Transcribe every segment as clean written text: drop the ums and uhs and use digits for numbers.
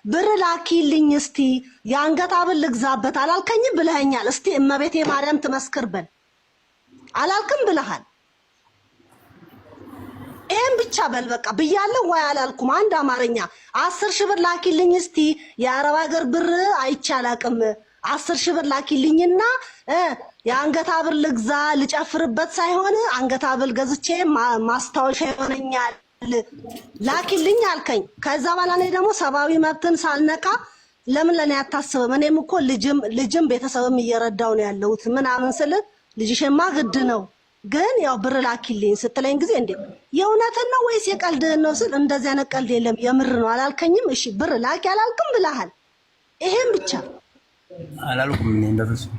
ብር ላኪልኝ እስቲ የአንገት ሐብል ልግዛበት አላልከኝም ብለኸኛል። እስቲ እመቤቴ ማርያም ትመስክር በል አላልክም ብለሃል። ይሄን ብቻ በል በቃ ብያለሁ ወይ አላልኩም? አንድ አማርኛ 10,000 ብር ላኪልኝ እስቲ የአረብ ሀገር ብር አይቻላቅም 10,000 ብር ላኪልኝና የአንገት ሐብል ልግዛ ልጨፍርበት ሳይሆን አንገት ሐብል ገዝቼ ማስታወሻ ይሆነኛል ላኪልኝ አልከኝ። ከዛ በኋላ እኔ ደግሞ ሰብአዊ መብትን ሳልነካ ለምን ለኔ አታስብም? እኔም እኮ ልጅም ቤተሰብም እየረዳው ነው ያለሁት ምናምን ስል ልጅሽማ ግድ ነው ግን ያው ብር ላኪልኝ ስትለኝ ጊዜ እንዴ የእውነትን ነው ወይስ የቀልድህን ነው ስል እንደዚህ አይነት ቀልድ የለም የምር ነው አላልከኝም? እሺ ብር ላኪ አላልክም ብለሃል። ይሄን ብቻ አላልኩም እኔ በፍጹም።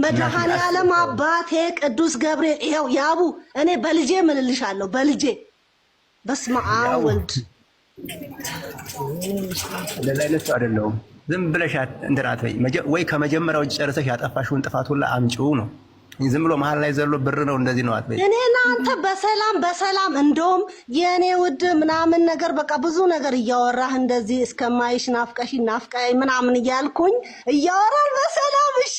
መድኃኔዓለም አባቴ ቅዱስ ገብርኤል ይኸው ያቡ እኔ በልጄ ምንልሻለሁ በልጄ በስመ አብ ወልድ ለዛ አይነት አይደለም። ዝም ብለሽ እንትን አትበይ ወይ ከመጀመሪያው ጨርሰሽ ያጠፋሽውን ጥፋት ሁላ አምጪው ነው። ዝም ብሎ መሀል ላይ ዘሎ ብር ነው እንደዚህ ነው አትበይ። እኔና አንተ በሰላም እንደውም የኔ ውድ ምናምን ነገር በቃ ብዙ ነገር እያወራህ እንደዚህ እስከማይሽ ናፍቃይ ምናምን እያልኩኝ እያወራን በሰላም እሺ።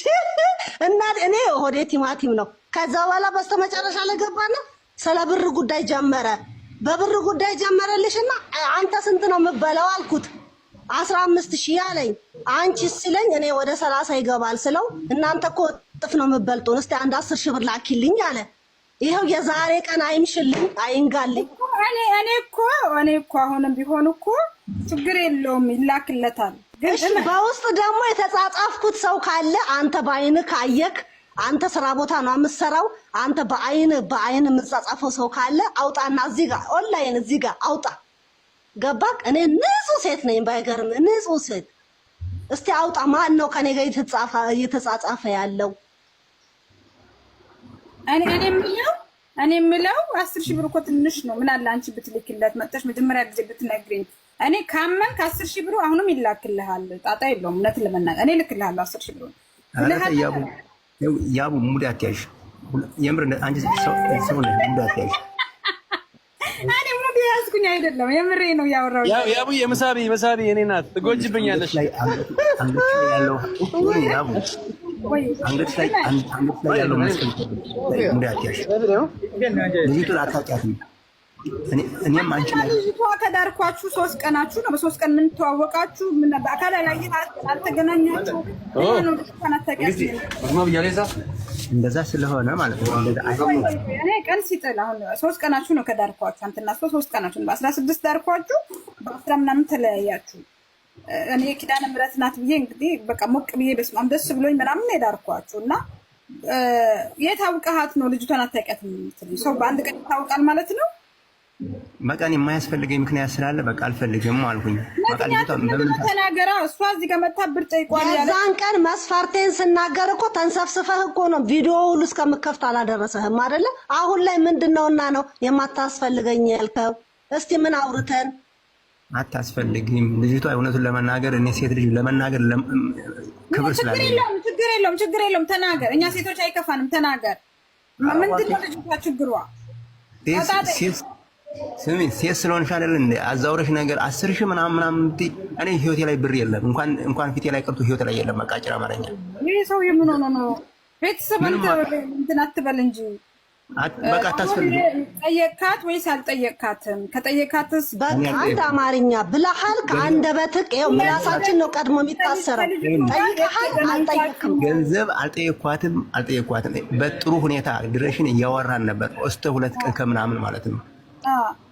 እና እኔ ሆዴ ቲማቲም ነው። ከዛ በኋላ በስተመጨረሻ ለገባና ስለ ብር ጉዳይ ጀመረ። በብር ጉዳይ ጀመረልሽና አንተ ስንት ነው የምበላው አልኩት። 15,000 አለኝ። አንቺ ሲለኝ እኔ ወደ 30 ይገባል ስለው እናንተ እኮ ጥፍ ነው የምበልጡን እስቲ አንድ 10,000 ብር ላኪልኝ አለ። ይሄው የዛሬ ቀን አይምሽልኝ አይንጋልኝ። እኔ እኮ አሁንም ቢሆን እኮ ችግር የለውም ይላክለታል። እሺ በውስጥ ደግሞ የተጻጻፍኩት ሰው ካለ አንተ በአይን ካየክ አንተ ስራ ቦታ ነው የምትሰራው። አንተ በአይን የምትጻጻፈው ሰው ካለ አውጣና እዚህ ጋር ኦንላይን እዚህ ጋር አውጣ። ገባክ? እኔ ንጹህ ሴት ነኝ ባይገርም ንጹህ ሴት። እስቲ አውጣ። ማን ነው ከኔ ጋር እየተጻጻፈ ያለው? እኔ የምለው 10,000 ብር እኮ ትንሽ ነው። ምን አለ አንቺ ብትልክለት መጥተሽ መጀመሪያ ጊዜ ብትነግሪኝ። እኔ ካመንክ 10,000 ብሩ አሁንም ይላክልሃል። ጣጣ የለውም። እውነት ለመናገር እኔ እልክልሃለሁ 10,000 ብሩ። ያቡ ሙድ አትያዥ። የምር አንቺ ሰው ነሽ ሙድ አትያዥ። እኔ ሙድ ያዝኩኝ አይደለም የምሬ ነው ያወራው። ያቡ የመሳቢ እኔ ናት ትጎጅብኛለሽ። አንገት ላይ ያለው ያቡ አንገት ላይ ያለው መስቀል ሙድ አትያዥ። ልጅቱን አታውቂያትም። እኔም አንቺ ልጅቷ ከዳርኳችሁ 3 ቀናችሁ ነው። በ3 ቀን ምን ተዋወቃችሁ? ምን በአካል ላይ አልተገናኛችሁ? እንደዛ ስለሆነ ማለት ነው። እንደዛ አይሆንም። እኔ ቀን ሲጥል አሁን 3 ቀናችሁ ነው ከዳርኳችሁ። አንተና 3 ቀናችሁ ነው። በ16 ዳርኳችሁ፣ በ10 ምናምን ተለያያችሁ። እኔ ኪዳነ ምሕረት ናት ብዬ እንግዲህ በቃ ሞቅ ብዬ በስማም ደስ ብሎኝ ምናምን ሄዳርኳችሁ እና የታውቃት ነው ልጅቷን አታውቂያትም የምትለኝ ሰው በአንድ ቀን ይታወቃል ማለት ነው። መቃን የማያስፈልገኝ ምክንያት ስላለ በቃ አልፈልግም አልኩኝ። ተናገራ እሷ እዚህ ጋር መታ ብር ጠይቋል ያለ የዛን ቀን መስፈርቴን ስናገር እኮ ተንሰፍስፈህ እኮ ነው ቪዲዮ ሁሉ እስከምከፍት አላደረሰህም አይደለ? አሁን ላይ ምንድነውና ነው የማታስፈልገኝ ያልከው? እስቲ ምን አውርተን አታስፈልግም ልጅቷ። እውነቱን ለመናገር እኔ ሴት ልጅ ለመናገር ክብር ስላለኝ ችግር የለውም ተናገር። እኛ ሴቶች አይከፋንም ተናገር። ምንድነው ልጅቷ ችግሯ? ስሚ ሴት ስለሆንሽ አይደል እንዴ አዛውረሽ ነገር 10,000 ምናምን እኔ ህይወቴ ላይ ብር የለም። እንኳን ፊቴ ላይ ቀርቶ ህይወቴ ላይ የለም። መቃጭራ ማረኛ ይሄ ሰው የምን ሆኖ ነው? ቤተሰብ እንትን አትበል እንጂ በቃ አታስፈልግም። ጠየቅካት ወይስ አልጠየቅካትም? ከጠየቅካትስ በቃ አንድ አማርኛ ብለሃል። ከአንደበትህ ይኸው ምላሳችን ነው ቀድሞ የሚታሰረው። ጠይቀሃል አልጠየቅክም? ገንዘብ አልጠየቅኳትም። በጥሩ ሁኔታ ድረሽን እያወራን ነበር እስከ 2 ቀን ከምናምን ማለት ነው።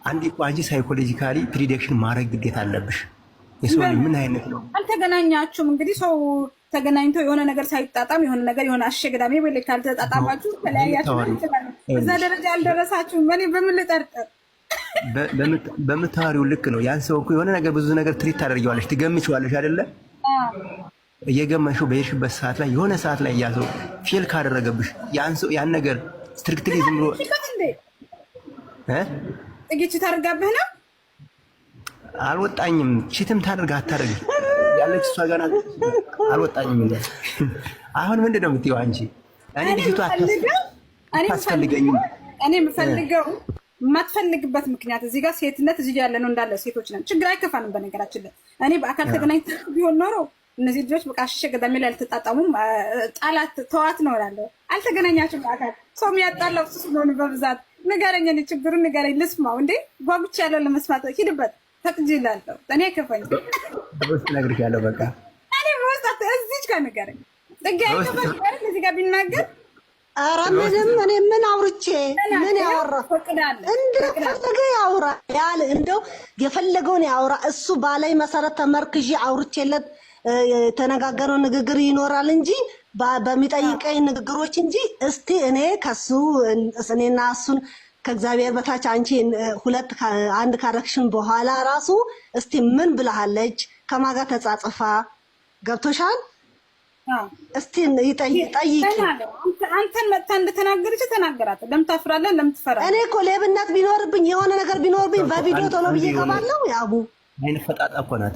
አንዴ እኮ አንቺ ሳይኮሎጂካሊ ፕሪዲክሽን ማድረግ ግዴታ አለብሽ። የሰው ልጅ ምን አይነት ነው? አልተገናኛችሁም እንግዲህ ሰው ተገናኝቶ የሆነ ነገር ሳይጣጣም የሆነ ነገር የሆነ አሸግዳሜ ወይ ካልተጣጣማችሁ ተለያያችሁ። እዛ ደረጃ አልደረሳችሁም። እኔ በምን ልጠርጠር? በምታወሪው ልክ ነው። ያን ሰው እኮ የሆነ ነገር ብዙ ነገር ትሪት ታደርጊዋለሽ፣ ትገምቺዋለሽ አይደለ? እየገመሽው በሄድሽበት ሰዓት ላይ የሆነ ሰዓት ላይ ያ ሰው ፌል ካደረገብሽ ያን ነገር ስትሪክትሊ ዝም ብሎ ጥቂት ታርጋብህ ነው። አልወጣኝም። ቺትም ታደርጋ አታደርግ ያለች እሷ ጋር አልወጣኝም። አሁን ምንድነው የምትይው አንቺ? እኔ ልጅቷ አታስፈልገኝም። እኔ የምፈልገው የማትፈልግበት ምክንያት እዚህ ጋር ሴትነት እዚህ ያለ ነው እንዳለ ሴቶች ነን። ችግር አይከፋንም። በነገራችን ላይ እኔ በአካል ተገናኝተን ቢሆን ኖሮ እነዚህ ልጆች በቃ ሽሸ ገዳሜ ላይ አልተጣጣሙም፣ ጣላት ተዋት ነው እላለሁ። አልተገናኛችሁም በአካል ሰው የሚያጣላው እሱ ስለሆነ በብዛት ንገረኝ፣ እኔ ችግሩን ንገረኝ ልስማው። እንዴ ጓጉቻ ያለው ለመስማት ሂድበት ፈቅጅ እላለሁ። እኔ አይከፋኝም። በውስጥ እነግርሻለሁ። በቃ እኔ በውስጥ እዚች ጋር ንገረኝ። ጥጋ አይከፋኝ እዚህ ጋር ቢናገር ኧረ ምንም እኔ ምን አውርቼ ምን ያወራ እንደፈለገ ያውራ ያለ እንደው የፈለገውን ያውራ። እሱ ባላይ መሰረት ተመርክዤ አውርቼለት የተነጋገረው ንግግር ይኖራል እንጂ በሚጠይቀኝ ንግግሮች እንጂ እስቲ እኔ ከሱ እኔና እሱን ከእግዚአብሔር በታች አንቺ አንድ ካረክሽን በኋላ ራሱ እስቲ ምን ብለሃለች? ከማጋ ተጻጽፋ ገብቶሻል? እስቲ ጠይቂ። አንተን መጥታ እንደተናገረች ተናገራት። ለምን ታፍራለህ? ለምን ትፈራለህ? እኔ እኮ ሌብነት ቢኖርብኝ የሆነ ነገር ቢኖርብኝ በቪዲዮ ቶሎ ብዬ እገባለሁ። ያቡ አይን ፈጣጣ እኮ ናት።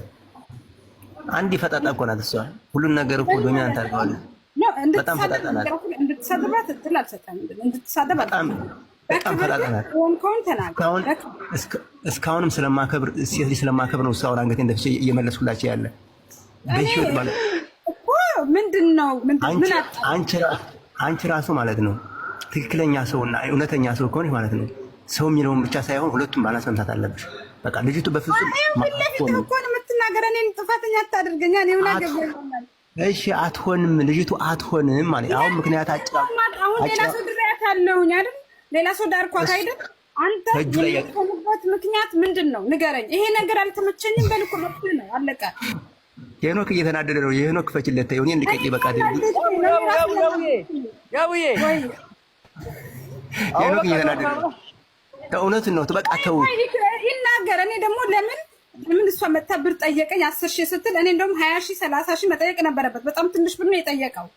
አንድ ፈጣጣ እኮ ናት እሷ። ሁሉን ነገር እኮ ዶሚናንት አድርገዋለች። በጣም ፈጣጣ ናት። እንድትሳደባት እድል አልሰጠም። እንድትሳደብ በጣም ፈጣጣ ናት። እስካሁንም ስለማከብር ሴት ልጅ ስለማከብር ነው እስካሁን አንገቴ እንደፍቼ እየመለስኩላቸው ያለ በህይወት ማለት ምንድነው? አንቺ ራሱ ማለት ነው ትክክለኛ ሰውና እውነተኛ ሰው ከሆነች ማለት ነው ሰው የሚለውን ብቻ ሳይሆን ሁለቱም ባላንስ መምታት አለብሽ። በቃ ልጅቱ በፍጹም እኔን ጥፋተኛ አታድርገኛ። እሺ አትሆንም፣ ልጅቱ አትሆንም ማለት አሁን ምክንያት አሁን ሌላ ሰው ድሬያት አለውኝ አይደል? ሌላ ሰው ዳርኳት አይደል? አንተ የምትሆንበት ምክንያት ምንድን ነው ንገረኝ። ይሄ ነገር አልተመቸኝም በልኮ መጥቶ ነው አለቀ። ሄኖክ እየተናደደ ነው። የሄኖክ ክፈችለት ይሁን ልቀቂ በቃ ሄኖክ እየተናደደ ነው። እውነቱን ነው። በቃ ተው ይናገር። እኔ ደግሞ ለምን እሷ መታ ብር ጠየቀኝ 10,000 ስትል እኔ እንደውም 20,000 30,000 መጠየቅ ነበረበት። በጣም ትንሽ ብር ነው የጠየቀው።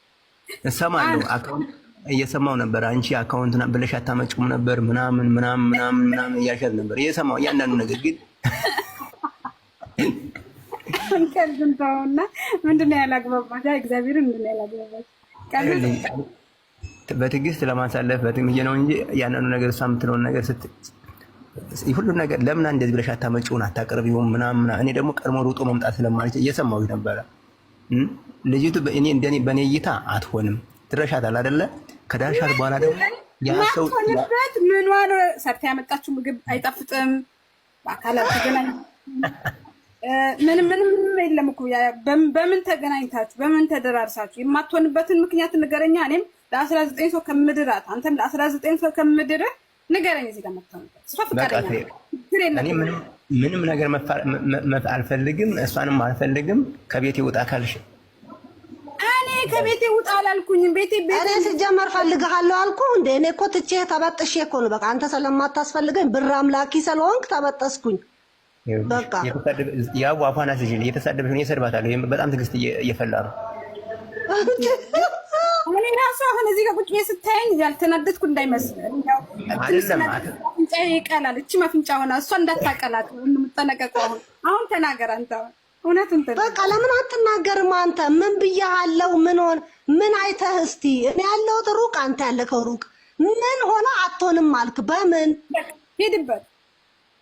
እሰማለሁ። አካውንት እየሰማው ነበር። አንቺ አካውንት ብለሽ አታመጭም ነበር ምናምን እያልሻት ነበር እየሰማው እያንዳንዱ ነገር ግን ከልንታውና ምንድነው ያላግባባት? እግዚአብሔርን ምንድነው ያላግባባት? በትዕግስት ለማሳለፍ በትዕግስት ነው እንጂ ያንኑ ነገር እሷ የምትለውን ነገር ሁሉ ነገር ለምን እንደዚህ ብለሽ አታመጪውን አታቀርቢውም ምናምን። እኔ ደግሞ ቀድሞ ሩጦ መምጣት ስለማልችል እየሰማሁሽ ነበረ። ልጅቱ እንደኔ በእኔ እይታ አትሆንም። ትረሻታል አይደለ? ከዳርሻት በኋላ ደግሞ ያሰውበት ምኗን ሰርታ ያመጣችው ምግብ አይጣፍጥም። በአካላት ተገናኝ ምንም የለም እኮ በምን ተገናኝታችሁ በምን ተደራርሳችሁ የማትሆንበትን ምክንያት ንገረኛ። እኔም ለ19 ሰው ከምድራት አንተም ለ19 ሰው ከምድር ንገረኝ። እዚህ ጋር መጥተውበት እሷ ፍቃደኛ እኔ ምንም ነገር አልፈልግም፣ እሷንም አልፈልግም። ከቤቴ ውጣ ካልሽ እኔ ከቤቴ ውጣ አላልኩኝም። እኔ ስጀመር ፈልግሃለሁ አልኩ እንዴ? እኔ እኮ ትቼ ተበጥሼ እኮ ነው። በቃ አንተ ስለማታስፈልገኝ ብር አምላኪ ስለሆንክ ተበጠስኩኝ። በቃ ያው አፋና ሲል እየተሳደበሽ ነው። እየሰድባታለሁ። በጣም ትዕግስት እየፈላ ነው። እኔ ራሱ አሁን እዚህ ጋር ቁጭ ብዬ ስታየኝ ያልተናደድኩ እንዳይመስልህ። አይደለም አፍንጫ ይቀላል። እቺ አፍንጫ ሆና እሷ እንዳታቀላት የምትጠነቀቀው። አሁን ተናገር አንተ እውነቱን በቃ ለምን አትናገርም አንተ? ምን ብያለሁ? ምን አይተህ እስቲ? እኔ ያለሁት ሩቅ፣ አንተ ያለከው ሩቅ። ምን ሆነ አትሆንም አልክ? በምን ሄድበት?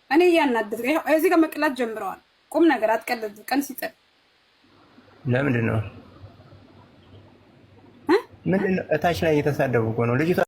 እኔ እያናደድኩ እዚህ ጋር መቅላት ጀምረዋል። ቁም ነገር አትቀልድ። ቀን ሲጥል ለምንድን ነው ምንድን ነው? እታች ላይ እየተሳደቡ እኮ ነው ልጅቷ